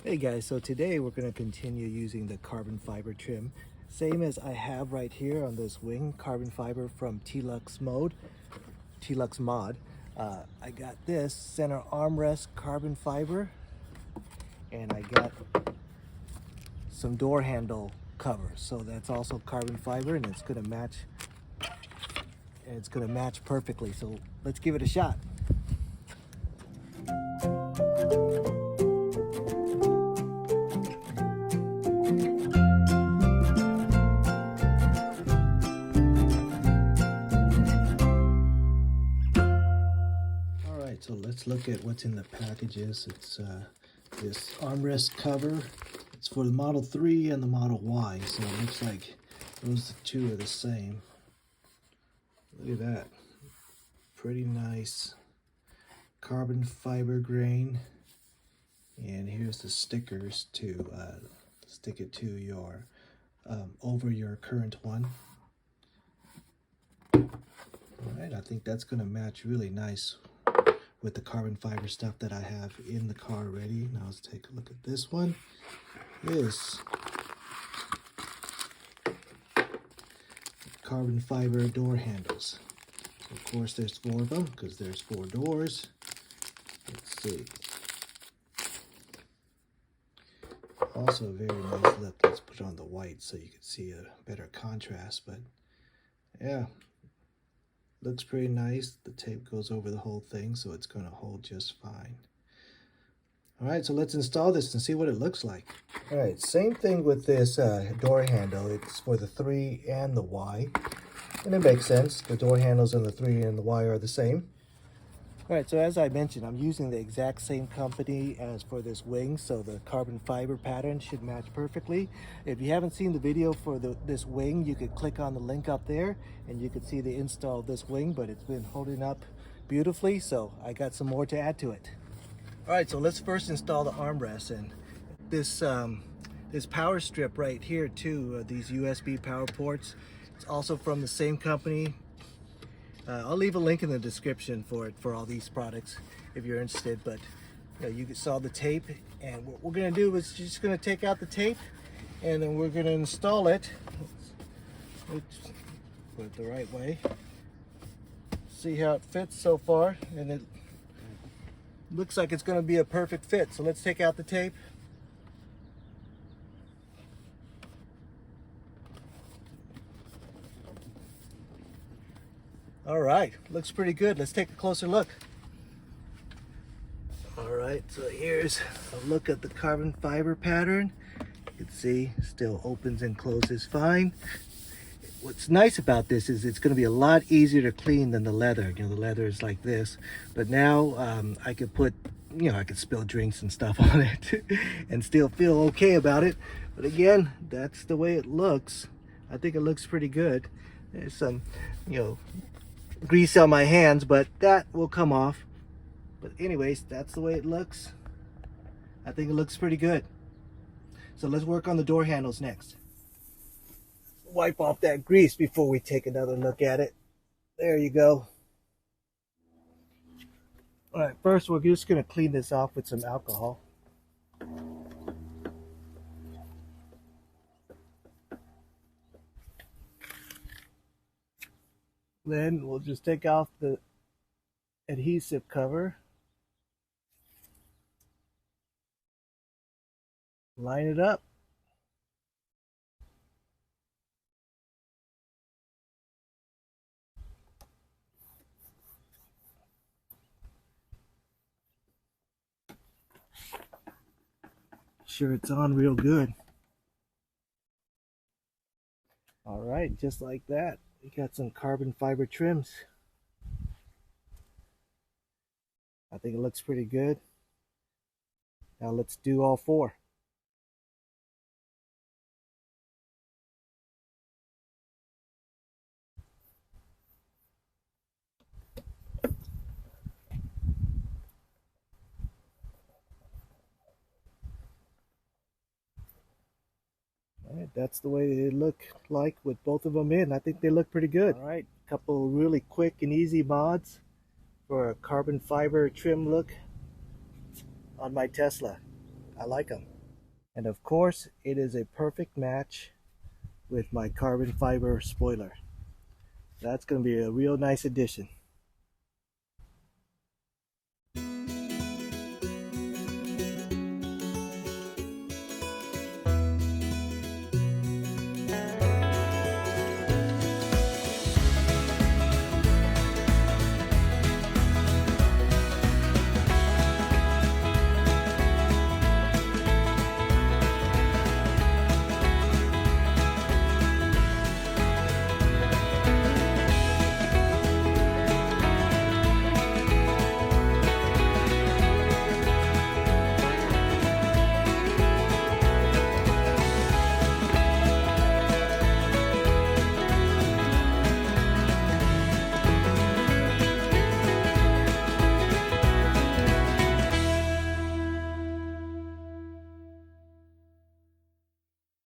Hey guys, so today we're going to continue using the carbon fiber trim, same as I have right here on this wing, carbon fiber from Tluxmod. I got this center armrest carbon fiber, and I got some door handle covers, so that's also carbon fiber, and it's going to match perfectly. So let's give it a shot. So let's look at what's in the packages. It's this armrest cover. It's for the Model 3 and the Model Y, so it looks like those two are the same. Look at that. Pretty nice carbon fiber grain. And here's the stickers to stick it to your over your current one. All right, I think that's going to match really nice with the carbon fiber stuff that I have in the car already. Now let's take a look at this one. This carbon fiber door handles. So of course there's 4 of them because there's 4 doors. Let's see. Also a very nice lip. Let's put on the white so you can see a better contrast, but yeah. Looks pretty nice. The tape goes over the whole thing, so it's going to hold just fine. All right, so let's install this and see what it looks like. All right, same thing with this door handle. It's for the 3 and the Y, and it makes sense. The door handles on the 3 and the Y are the same. All right, so as I mentioned, I'm using the exact same company as for this wing, so the carbon fiber pattern should match perfectly. If you haven't seen the video for this wing, you could click on the link up there and you could see the install of this wing, but it's been holding up beautifully, so I got some more to add to it. All right, so let's first install the armrest, and this power strip right here too, these USB power ports, it's also from the same company. I'll leave a link in the description for all these products if you're interested, but you saw the tape, and what we're going to do is just going to take out the tape and then we're going to install it. Let's put it the right way. See how it fits so far, and it looks like it's going to be a perfect fit. So let's take out the tape. All right, looks pretty good. Let's take a closer look. All right, so here's a look at the carbon fiber pattern. You can see still opens and closes fine. What's nice about this is it's going to be a lot easier to clean than the leather. The leather is like this, but now I could put, I could spill drinks and stuff on it and still feel okay about it. But again, that's the way it looks. I think it looks pretty good. There's some, grease on my hands, but that will come off. But anyways, that's the way it looks. I think it looks pretty good. So let's work on the door handles next. Wipe off that grease before we take another look at it. There you go. All right, first we're just going to clean this off with some alcohol. Then we'll just take off the adhesive cover. Line it up. Sure it's on real good. All right, just like that. We got some carbon fiber trims. I think it looks pretty good. Now let's do all 4. All right, that's the way they look like with both of them in. I think they look pretty good. All right, a couple really quick and easy mods for a carbon fiber trim look on my Tesla. I like them. And of course, it is a perfect match with my carbon fiber spoiler. That's going to be a real nice addition.